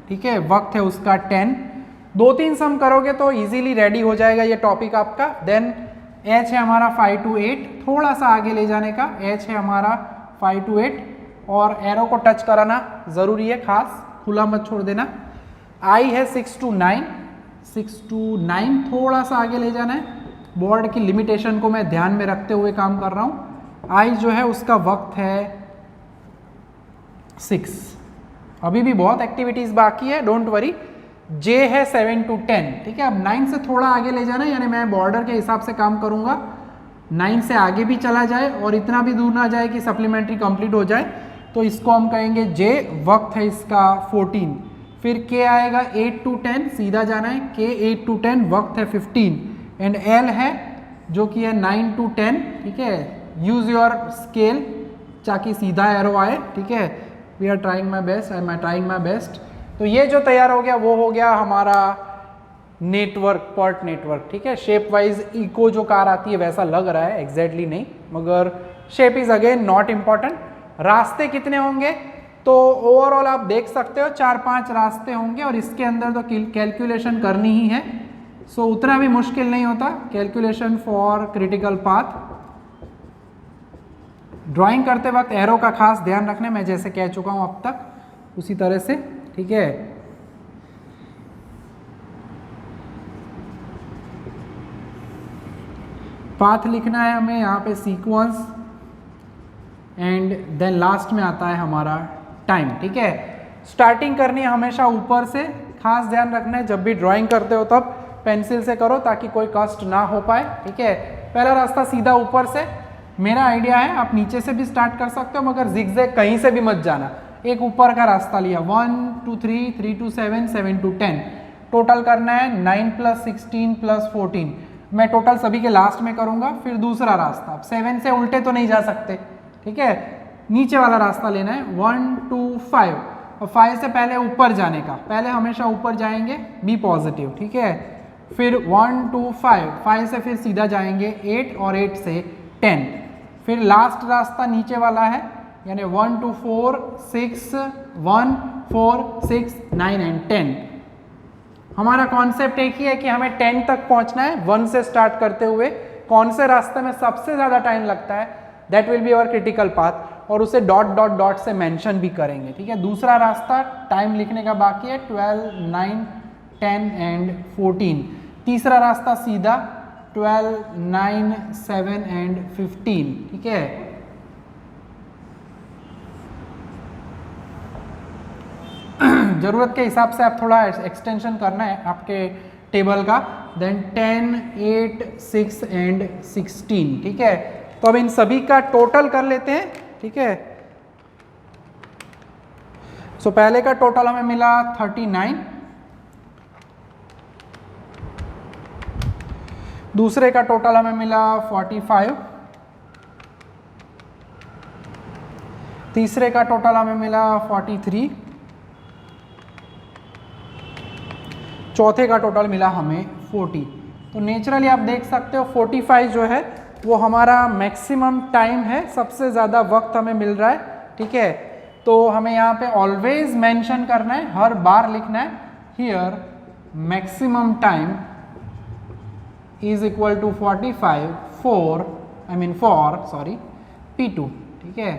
S2: ठीक है, वक्त है उसका 10। 2-3 सम करोगे तो इजीली रेडी हो जाएगा ये टॉपिक आपका। देन H है हमारा 5 to 8, थोड़ा सा आगे ले जाने का, H है हमारा 5 to 8 और एरो को टच कराना ज़रूरी है, खास खुला मत छोड़ देना। I है 6 to 9, 6 to 9 थोड़ा सा आगे ले जाना है, बोर्ड की लिमिटेशन को मैं ध्यान में रखते हुए काम कर रहा हूँ। I जो है उसका वक्त है 6। अभी भी बहुत एक्टिविटीज़ बाकी है, डोंट वरी। J है 7 to 10, ठीक है। अब 9 से थोड़ा आगे ले जाना है, यानी मैं बॉर्डर के हिसाब से काम करूँगा, 9 से आगे भी चला जाए और इतना भी दूर ना जाए कि सप्लीमेंट्री कंप्लीट हो जाए, तो इसको हम कहेंगे J। वक्त है इसका 14। फिर K आएगा 8 to 10, सीधा जाना है, K 8 to 10, वक्त है 15। एंड L है जो कि है 9 to 10, ठीक है। यूज़ योर स्केल ताकि सीधा एरो आए, ठीक है। We are trying my best, I am trying my best. तो ये जो तैयार हो गया वो हो गया हमारा नेटवर्क, पर्ट नेटवर्क, ठीक है। शेप वाइज इको जो कार आती है वैसा लग रहा है, एग्जैक्टली नहीं, मगर shape is again not important. रास्ते कितने होंगे तो ओवरऑल आप देख सकते हो 4-5 रास्ते होंगे और इसके अंदर तो कैलकुलेशन करनी ही है। सो उतना भी मुश्किल नहीं होता calculation for critical path. Drawing करते वक्त एरो का खास ध्यान रखना, मैं जैसे कह चुका हूँ अब तक उसी तरह से, ठीक है। पाथ लिखना है हमें यहाँ पे सीक्वेंस, एंड देन लास्ट में आता है हमारा टाइम, ठीक है। स्टार्टिंग करनी है हमेशा ऊपर से, खास ध्यान रखना है जब भी ड्राइंग करते हो तब पेंसिल से करो ताकि कोई कष्ट ना हो पाए, ठीक है। पहला रास्ता सीधा ऊपर से, मेरा आइडिया है आप नीचे से भी स्टार्ट कर सकते हो, मगर जिगजैग कहीं से भी मत जाना। एक ऊपर का रास्ता लिया, 1 to 3, 3 to 7, 7 to 10, टोटल करना है 9 + 16 + 14। मैं टोटल सभी के लास्ट में करूँगा। फिर दूसरा रास्ता, 7 से उल्टे तो नहीं जा सकते, ठीक है, नीचे वाला रास्ता लेना है, 1 to 5, और 5 से पहले ऊपर जाने का, पहले हमेशा ऊपर जाएंगे, बी पॉजिटिव, ठीक है। फिर 1 to 5, 5 से फिर सीधा जाएंगे 8 और 8 से 10। फिर लास्ट रास्ता नीचे वाला है, यानी 1 to 4, 6, 1, 4, 6, 9 एंड 10। हमारा कॉन्सेप्ट एक ही है कि हमें 10 तक पहुंचना है, 1 से स्टार्ट करते हुए। कौन से रास्ते में सबसे ज़्यादा टाइम लगता है, that will be our critical path, और उसे डॉट डॉट डॉट से मेंशन भी करेंगे, ठीक है। दूसरा रास्ता टाइम लिखने का बाकी है, 12, 9, 10 एंड 14। तीसरा रास्ता सीधा 12, 9, 7 एंड 15, ठीक है। ज़रूरत के हिसाब से आप थोड़ा एक्सटेंशन करना है आपके टेबल का। देन 10, 8, 6 एंड 16, ठीक है। तो अब इन सभी का टोटल कर लेते हैं, ठीक है। सो पहले का टोटल हमें मिला 39, दूसरे का टोटल हमें मिला 45, तीसरे का टोटल हमें मिला 43, चौथे का टोटल मिला हमें 40। तो नेचुरली आप देख सकते हो 45 जो है वो हमारा मैक्सिमम टाइम है, सबसे ज़्यादा वक्त हमें मिल रहा है, ठीक है। तो हमें यहाँ पे ऑलवेज मेंशन करना है, हर बार लिखना है, here maximum time is equal to 45 for P2, ठीक है।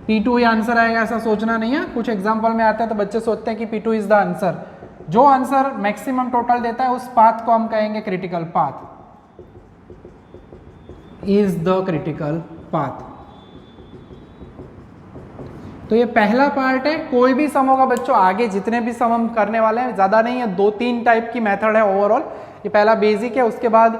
S2: P2 ही आंसर आएगा ऐसा सोचना नहीं है। कुछ एग्जाम्पल में आता है तो बच्चे सोचते हैं कि P2 इज द आंसर। जो आंसर मैक्सिमम टोटल देता है उस पाथ को हम कहेंगे critical path, is the critical path. तो ये पहला पार्ट है। कोई भी सम होगा बच्चों, आगे जितने भी सम हम करने वाले हैं ज़्यादा नहीं है, 2-3 टाइप की मेथड है ओवरऑल। ये पहला बेसिक है, उसके बाद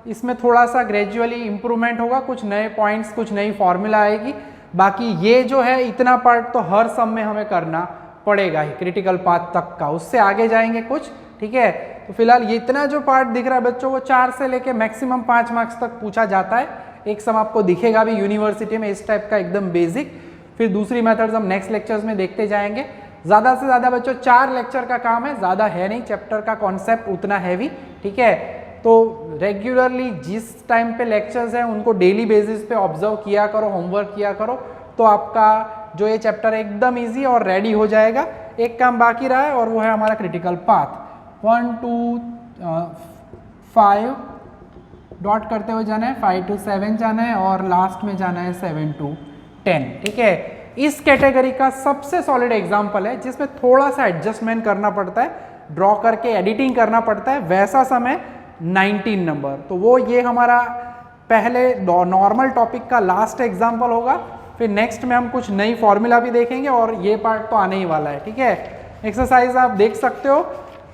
S2: इसमें थोड़ा सा ग्रेजुअली इंप्रूवमेंट होगा, कुछ नए पॉइंट्स, कुछ नई फॉर्मूला आएगी। बाकी ये जो है इतना पार्ट तो हर सम में हमें करना पड़ेगा ही, क्रिटिकल पाथ तक का। उससे आगे जाएंगे कुछ, ठीक है। तो फिलहाल ये इतना जो पार्ट दिख रहा है बच्चों, वो 4 से लेके मैक्सिमम 5 मार्क्स तक पूछा जाता है एक सम आपको दिखेगा भी यूनिवर्सिटी में इस टाइप का एकदम बेसिक। फिर दूसरी मेथड्स हम नेक्स्ट लेक्चर्स में देखते जाएंगे। ज़्यादा से ज़्यादा बच्चों 4 लेक्चर का काम है, ज़्यादा है नहीं, चैप्टर का कॉन्सेप्ट उतना हैवी, ठीक है। तो रेगुलरली जिस टाइम पे लेक्चर्स हैं उनको डेली बेसिस पे ऑब्जर्व किया करो, होमवर्क किया करो, तो आपका जो ये चैप्टर एकदम ईजी और रेडी हो जाएगा। एक काम बाकी रहा है और वो है हमारा क्रिटिकल पाथ। 1 2 5 डॉट करते हुए जाना है, 5 to 7 जाना है और लास्ट में जाना है 7 to 10, ठीक है। इस कैटेगरी का सबसे सॉलिड एग्जाम्पल है जिसमें थोड़ा सा एडजस्टमेंट करना पड़ता है, ड्रॉ करके एडिटिंग करना पड़ता है, वैसा समय 19 नंबर। तो वो ये हमारा पहले नॉर्मल टॉपिक का लास्ट एग्जाम्पल होगा। फिर नेक्स्ट में हम कुछ नई फॉर्मूला भी देखेंगे और ये पार्ट तो आने ही वाला है, ठीक है। एक्सरसाइज आप देख सकते हो,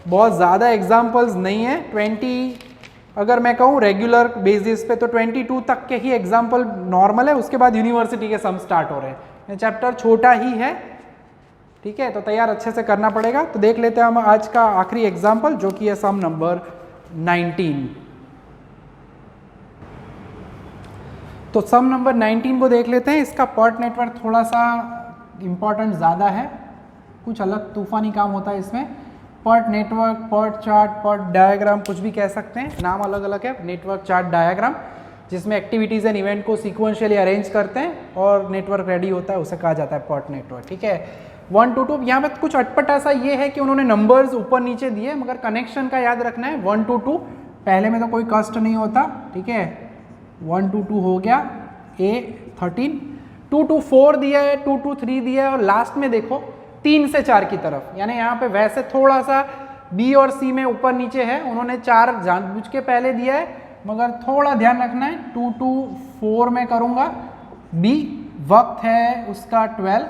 S2: बहुत ज़्यादा एग्जाम्पल्स नहीं है। 20 अगर मैं कहूँ रेगुलर बेसिस पे तो 22 तक के ही एग्जाम्पल नॉर्मल है, उसके बाद यूनिवर्सिटी के सम स्टार्ट हो रहे हैं। चैप्टर छोटा ही है, ठीक है, तो तैयार अच्छे से करना पड़ेगा। तो देख लेते हैं हम आज का आखिरी एग्जाम्पल जो कि है सम नंबर 19। तो सम नंबर 19 को देख लेते हैं। इसका पर्ट नेटवर्क थोड़ा सा इम्पॉर्टेंट ज़्यादा है, कुछ अलग तूफानी काम होता है इसमें। PERT network, PERT chart, PERT diagram, कुछ भी कह सकते हैं, नाम अलग अलग है। नेटवर्क चार्ट डायग्राम जिसमें एक्टिविटीज़ एंड इवेंट को सीक्वेंशियली अरेंज करते हैं और नेटवर्क रेडी होता है, उसे कहा जाता है पर्ट नेटवर्क, ठीक है। 1 to 2 यहाँ पे कुछ अटपटा सा ये है कि उन्होंने नंबर्स ऊपर नीचे दिए, मगर कनेक्शन का याद रखना है। 1 to 2 पहले में तो कोई कष्ट नहीं होता, ठीक है। 1 to 2 हो गया, A 13, 2 to 4 दिया है, 2 to 3 दिया है और लास्ट में देखो 3 से 4 की तरफ, यानी यहाँ पे वैसे थोड़ा सा B और C में ऊपर नीचे है, उन्होंने 4 जानबूझ के पहले दिया है, मगर थोड़ा ध्यान रखना है। 2 to 4 में करूँगा, B वक्त है उसका 12,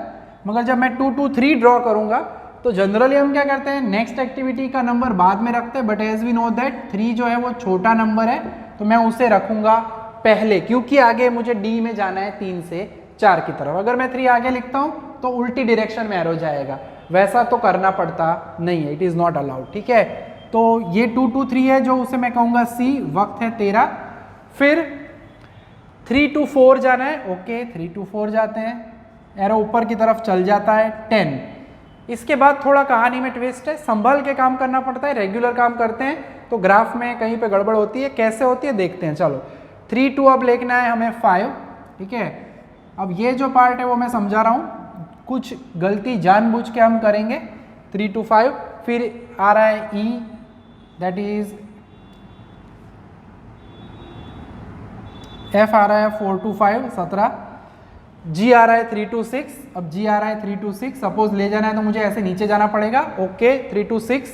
S2: मगर जब मैं 2 to 3 ड्रॉ करूँगा तो जनरली हम क्या करते हैं, नेक्स्ट एक्टिविटी का नंबर बाद में रखते हैं, but as we know that 3 जो है वो छोटा नंबर है, तो मैं उसे रखूँगा पहले, क्योंकि आगे मुझे D में जाना है 3 से 4 की तरफ। अगर मैं 3 आगे लिखता हूँ तो उल्टी डायरेक्शन में एरो जाएगा, वैसा तो करना पड़ता नहीं है, इट इज़ नॉट अलाउड, ठीक है। तो ये 2 to 3 है जो उसे मैं कहूँगा C, वक्त है 13। फिर 3 to 4 जाना है, ओके 3 to 4 जाते हैं, एरो ऊपर की तरफ चल जाता है 10। इसके बाद थोड़ा कहानी में ट्विस्ट है, संभल के काम करना पड़ता है, रेगुलर काम करते हैं तो ग्राफ में कहीं पे गड़बड़ होती है, कैसे होती है देखते हैं। चलो 3 to अब लिखना है हमें 5, ठीक है। अब ये जो पार्ट है वो मैं समझा रहा हूँ, कुछ गलती जानबूझ के हम करेंगे। 3 to 5, फिर आ रहा है E, दैट इज F आ रहा है 4 to 5 17, G आ रहा है 3 to 6, अब G आ रहा है 3 to 6, सपोज ले जाना है तो मुझे ऐसे नीचे जाना पड़ेगा, ओके 3 to 6,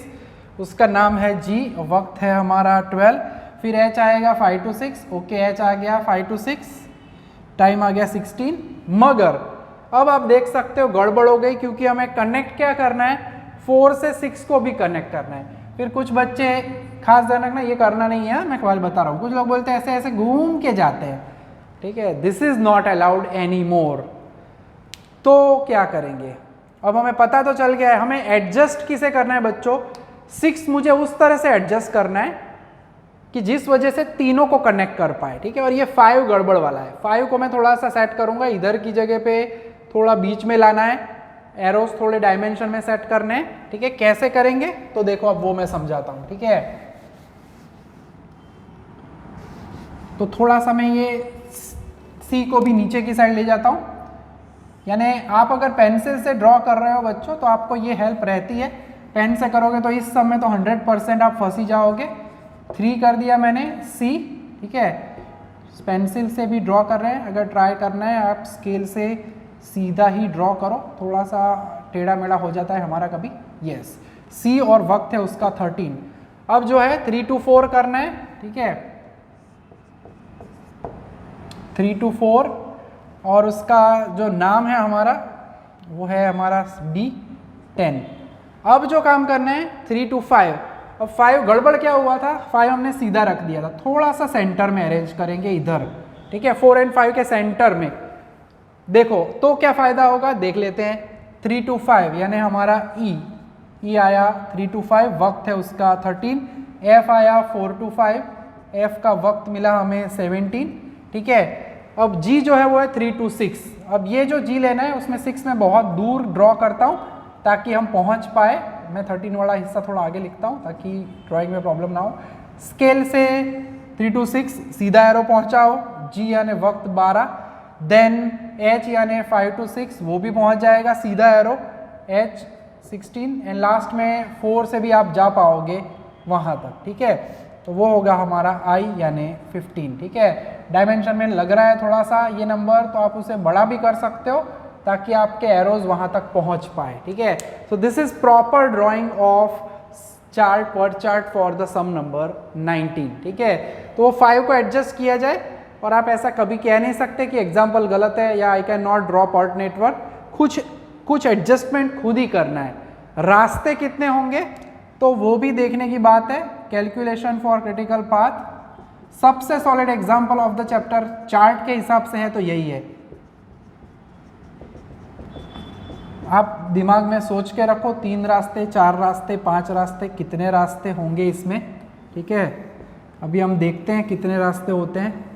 S2: उसका नाम है G, वक्त है हमारा 12। फिर H आएगा 5 to 6, ओके H आ गया 5 to 6, टाइम आ गया 16। मगर अब आप देख सकते हो गड़बड़ हो गई, क्योंकि हमें कनेक्ट क्या करना है, 4 से 6 को भी कनेक्ट करना है। फिर कुछ बच्चे, खास ध्यान रखना ये करना नहीं है, मैं सवाल बता रहा हूँ, कुछ लोग बोलते हैं ऐसे ऐसे घूम के जाते हैं, ठीक है, this is not allowed any more. तो क्या करेंगे, अब हमें पता तो चल गया है, हमें एडजस्ट किसे करना है बच्चों, 6 मुझे उस तरह से एडजस्ट करना है कि जिस वजह से तीनों को कनेक्ट कर पाए, ठीक है। और ये 5 गड़बड़ वाला है, 5 को मैं थोड़ा सा सेट करूंगा, इधर की जगह पे थोड़ा बीच में लाना है, एरोस थोड़े डायमेंशन में सेट करने हैं, ठीक है। कैसे करेंगे तो देखो अब वो मैं समझाता हूं, ठीक है। तो थोड़ा सा मैं ये C को भी नीचे की साइड ले जाता हूं, यानी आप अगर पेंसिल से ड्रॉ कर रहे हो बच्चों तो आपको ये हेल्प रहती है, पेन से करोगे तो इस समय तो 100% आप फंसी जाओगे। 3 कर दिया मैंने C, ठीक है। पेंसिल से भी ड्रॉ कर रहे हैं, अगर ट्राई करना है आप स्केल से सीधा ही ड्रॉ करो, थोड़ा सा टेढ़ा मेढ़ा हो जाता है हमारा कभी, यस। C और वक्त है उसका 13। अब जो है 3 to 4 करना है, ठीक है, 3 to 4, और उसका जो नाम है हमारा वो है हमारा B 10। अब जो काम करना है 3 to 5, अब 5 गड़बड़ क्या हुआ था, 5 हमने सीधा रख दिया था, थोड़ा सा सेंटर में अरेंज करेंगे इधर, ठीक है, 4 और 5 के सेंटर में। देखो तो क्या फ़ायदा होगा देख लेते हैं। 3 to 5 यानी हमारा E आया 3 to 5, वक्त है उसका 13। F आया 4 to 5, F का वक्त मिला हमें 17। ठीक है। अब G जो है वो है 3 to 6। अब ये जो G लेना है उसमें 6 में बहुत दूर ड्रॉ करता हूँ ताकि हम पहुँच पाए। मैं 13 वाला हिस्सा थोड़ा आगे लिखता हूँ ताकि ड्राइंग में प्रॉब्लम ना हो। स्केल से 3 to 6 सीधा एरो पहुँचाओ, G यानी वक्त 12, देन H यानी 5 to 6 वो भी पहुँच जाएगा सीधा एरो, H 16, एंड लास्ट में 4 से भी आप जा पाओगे वहाँ तक, ठीक है। तो वो होगा हमारा I यानी 15, ठीक है। डायमेंशन में लग रहा है थोड़ा सा ये नंबर, तो आप उसे बड़ा भी कर सकते हो ताकि आपके एरोज वहाँ तक पहुँच पाए, ठीक है। So this is proper drawing of chart पर chart for the sum number 19, ठीक है। तो वो 5 को एडजस्ट किया जाए, और आप ऐसा कभी कह नहीं सकते कि एग्जाम्पल गलत है या I can not draw PERT network. कुछ एडजस्टमेंट खुद ही करना है। रास्ते कितने होंगे तो वो भी देखने की बात है। कैलकुलेशन फॉर क्रिटिकल पाथ सबसे solid example of the chapter chart के हिसाब से है तो यही है। आप दिमाग में सोच के रखो 3 रास्ते, 4 रास्ते, 5 रास्ते, कितने रास्ते होंगे इसमें, ठीक है। अभी हम देखते हैं कितने रास्ते होते हैं।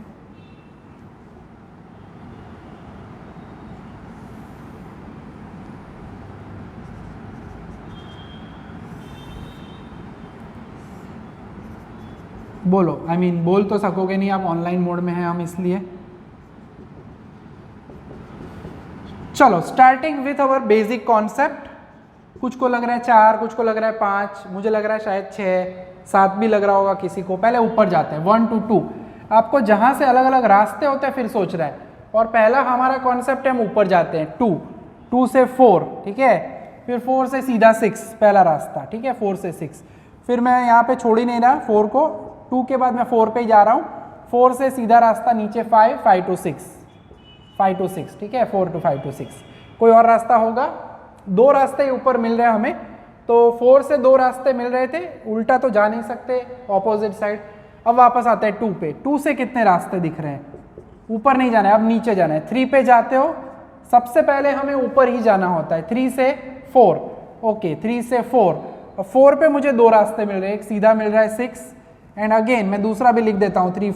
S2: बोलो, बोल तो सकोगे नहीं, आप ऑनलाइन मोड में हैं हम, इसलिए। चलो starting with our basic concept. कुछ को लग रहा है 4, कुछ को लग रहा है 5, मुझे लग रहा है शायद 6, 7 भी लग रहा होगा किसी को। पहले ऊपर जाते हैं 1 to 2। आपको जहां से अलग अलग रास्ते होते हैं फिर सोच रहा है, और पहला हमारा कॉन्सेप्ट है हम ऊपर जाते हैं 2 से 4, ठीक है। फिर 4 से सीधा 6 पहला रास्ता, ठीक है, 4 से 6। फिर मैं यहाँ पे छोड़ ही नहीं रहा 4 को, 2 के बाद मैं 4 पे ही जा रहा हूँ। 4 से सीधा रास्ता नीचे 5, 5 to 6, 5 to 6, ठीक है, 4 to 5 to 6। कोई और रास्ता होगा? 2 रास्ते ऊपर मिल रहे हैं हमें, तो 4 से 2 रास्ते मिल रहे थे, उल्टा तो जा नहीं सकते, ऑपोजिट साइड। अब वापस आते हैं 2 पे। 2 से कितने रास्ते दिख रहे हैं? ऊपर नहीं जाना है, अब नीचे जाना है। 3 पे जाते हो, सबसे पहले हमें ऊपर ही जाना होता है। 3 से 4, ओके, 3 से 4। और 4 पे मुझे 2 रास्ते मिल रहे हैं, एक सीधा मिल रहा है 6, एंड अगेन मैं दूसरा भी लिख देता हूँ 3,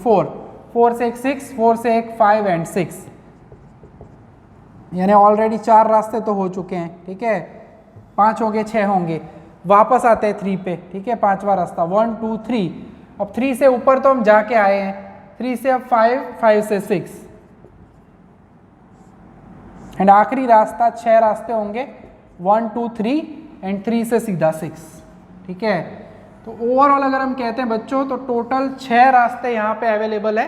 S2: 4 से एक 6, 4 से एक 5 एंड 6, यानी ऑलरेडी 4 रास्ते तो हो चुके हैं, ठीक है। 5 होंगे, 6 होंगे। वापस आते हैं 3 पे, ठीक है, 5वां रास्ता 1 2 3। अब 3 से ऊपर तो हम जाके आए हैं, 3 से अब 5, 5 से 6, एंड आखिरी रास्ता 6 रास्ते होंगे, 1 2 3 एंड 3 से सीधा 6, ठीक है। तो ओवरऑल अगर हम कहते हैं बच्चों तो टोटल 6 रास्ते यहाँ पे अवेलेबल है,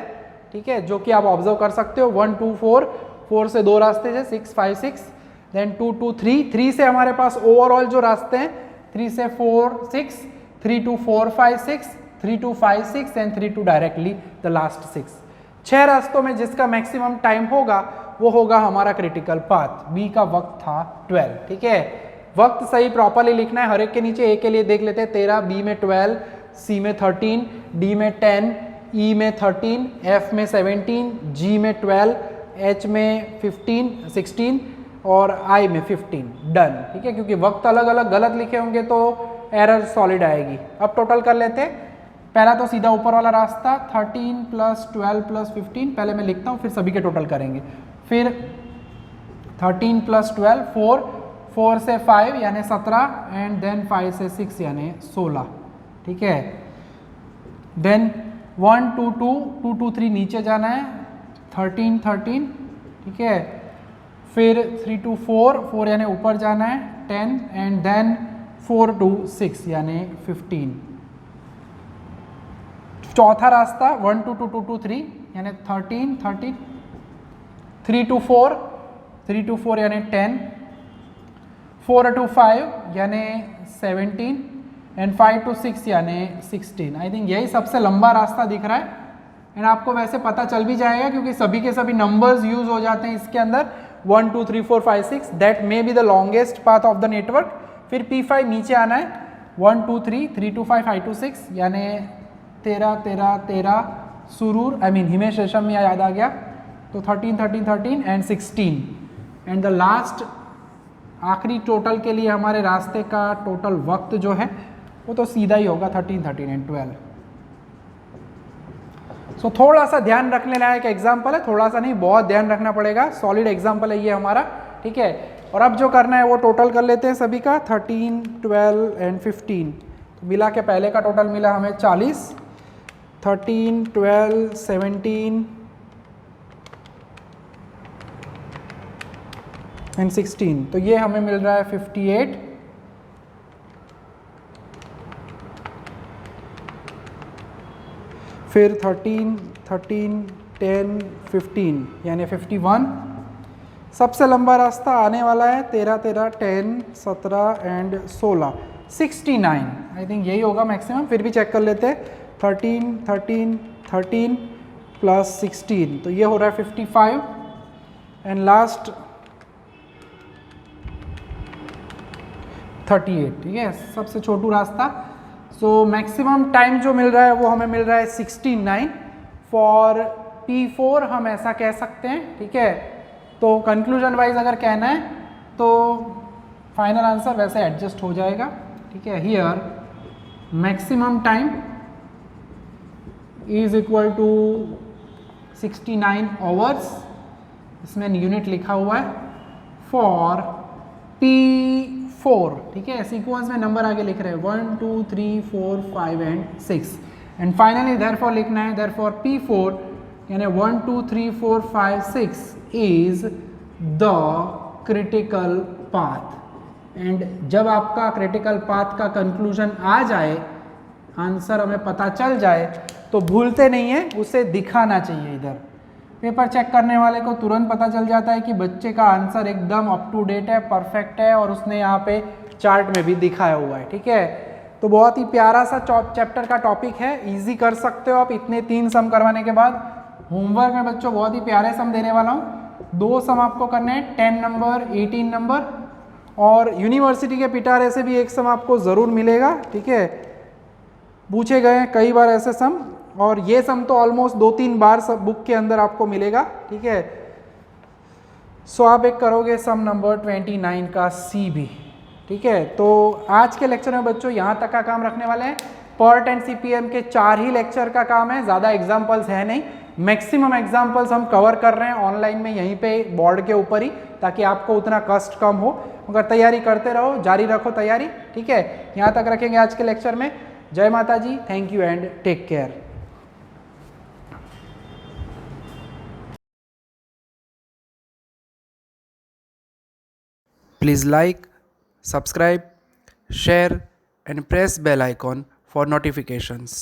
S2: ठीक है, जो कि आप ऑब्जर्व कर सकते हो। 1 2 4, 4 से 2 रास्ते थे, 6 5 6, देन 2 2 3, 3 से हमारे पास ओवरऑल जो रास्ते हैं 3 से 4 6, 3 2 4 5 6, 3 2 5 6 एंड 3 2 डायरेक्टली द लास्ट 6। 6 रास्तों में जिसका मैक्सिमम टाइम होगा वो होगा हमारा क्रिटिकल पाथ। बी का वक्त था 12, ठीक है। वक्त सही प्रॉपरली लिखना है, हर एक के नीचे। ए के लिए देख लेते हैं 13, बी में 12, सी में 13, डी में 10, ई में 13, एफ में 17, जी में 12, एच में 15 16 और आई में 15। डन, ठीक है, क्योंकि वक्त अलग अलग गलत लिखे होंगे तो एरर सॉलिड आएगी। अब टोटल कर लेते हैं। पहला तो सीधा ऊपर वाला रास्ता 13 + 12 + 15, पहले मैं लिखता हूँ फिर सभी के टोटल करेंगे। फिर 13 + 12 4, 4 से 5 यानी 17, एंड देन 5 से 6 यानी 16, ठीक है। देन 1 2 2 2 2 3 नीचे जाना है, 13 13, ठीक है। फिर 3 2 4 4 यानी ऊपर जाना है, 10, एंड देन 4 2 6 यानी 15। चौथा रास्ता 1 2 2 2 2 3 यानी 13 13, 3 2 4 3 2 4 यानी 10, 4 2 5 यानी 17, एंड 5 2 6 यानी 16। आई थिंक यही सबसे लंबा रास्ता दिख रहा है, एंड आपको वैसे पता चल भी जाएगा क्योंकि सभी के सभी नंबर्स यूज हो जाते हैं इसके अंदर। 1 2 3 4 5 6, that may be the longest path of the network. फिर P5 नीचे आना है, 1 2 3 3 2 5 5 2 6 यानी 13 13 13, सुरूर हिमेश रेशम याद आ गया, तो 13 13 13 एंड 16, एंड द लास्ट आखिरी टोटल के लिए हमारे रास्ते का टोटल वक्त जो है वो तो सीधा ही होगा 13 13 एंड 12। सो थोड़ा सा ध्यान रखने लायक एग्जाम्पल है, थोड़ा सा नहीं बहुत ध्यान रखना पड़ेगा, सॉलिड एग्जाम्पल है ये हमारा, ठीक है। और अब जो करना है वो टोटल कर लेते हैं सभी का, 13, 12 एंड 15, तो मिला के पहले का टोटल मिला हमें 40, 13, 12, 17 एंड 16, तो ये हमें मिल रहा है 58, फिर 13, 10, 15 यानी 51, सबसे लंबा रास्ता आने वाला है 13, 10, 17 एंड 16, 69, आई थिंक यही होगा मैक्सिमम, फिर भी चेक कर लेते हैं, 13 प्लस 16, तो ये हो रहा है 55 एंड लास्ट 38, ठीक है, सबसे छोटू रास्ता। सो मैक्सिमम टाइम जो मिल रहा है वो हमें मिल रहा है 69 फॉर P4, हम ऐसा कह सकते हैं, ठीक है। तो कंक्लूजन वाइज अगर कहना है तो फाइनल आंसर वैसे एडजस्ट हो जाएगा, ठीक है। Here maximum time is equal to 69 hours, इसमें यूनिट लिखा हुआ है, फॉर P4, ठीक है। सीक्वेंस में नंबर आगे लिख रहे हैं 1, 2, 3, 4, 5 एंड 6 एंड फाइनली देयरफॉर लिखना है देयरफॉर P4 यानी 1, 2, 3, 4, 5, 6 is the critical path. And जब आपका क्रिटिकल पाथ का कंक्लूजन आ जाए, आंसर हमें पता चल जाए, तो भूलते नहीं है, उसे दिखाना चाहिए इधर। पेपर चेक करने वाले को तुरंत पता चल जाता है कि बच्चे का आंसर एकदम अप टू डेट है, परफेक्ट है, और उसने यहाँ पे चार्ट में भी दिखाया हुआ है, ठीक है। तो बहुत ही प्यारा सा चैप्टर का टॉपिक है, इजी कर सकते हो आप इतने 3 सम करवाने के बाद। होमवर्क में बच्चों बहुत ही प्यारे सम देने वाला हूँ, 2 सम आपको करने हैं, 10 नंबर 18 नंबर, और यूनिवर्सिटी के पिटारे से भी एक सम आपको ज़रूर मिलेगा, ठीक है। पूछे गए हैं कई बार ऐसे सम, और ये सम तो ऑलमोस्ट 2-3 बार सब बुक के अंदर आपको मिलेगा, ठीक है। सो आप एक करोगे सम नंबर 29 का सी भी, ठीक है। तो आज के लेक्चर में बच्चों यहाँ तक का काम रखने वाले हैं। PERT एंड CPM के 4 ही लेक्चर का काम है, ज़्यादा एग्जाम्पल्स है नहीं, मैक्सिमम एग्जाम्पल्स हम कवर कर रहे हैं ऑनलाइन में यहीं पे बोर्ड के ऊपर ही, ताकि आपको उतना कष्ट कम हो। मगर तैयारी करते रहो, जारी रखो तैयारी, ठीक है। यहाँ तक रखेंगे आज के लेक्चर में। जय Mata ji, thank you and take care.
S1: Please like, subscribe, share and press bell icon for notifications.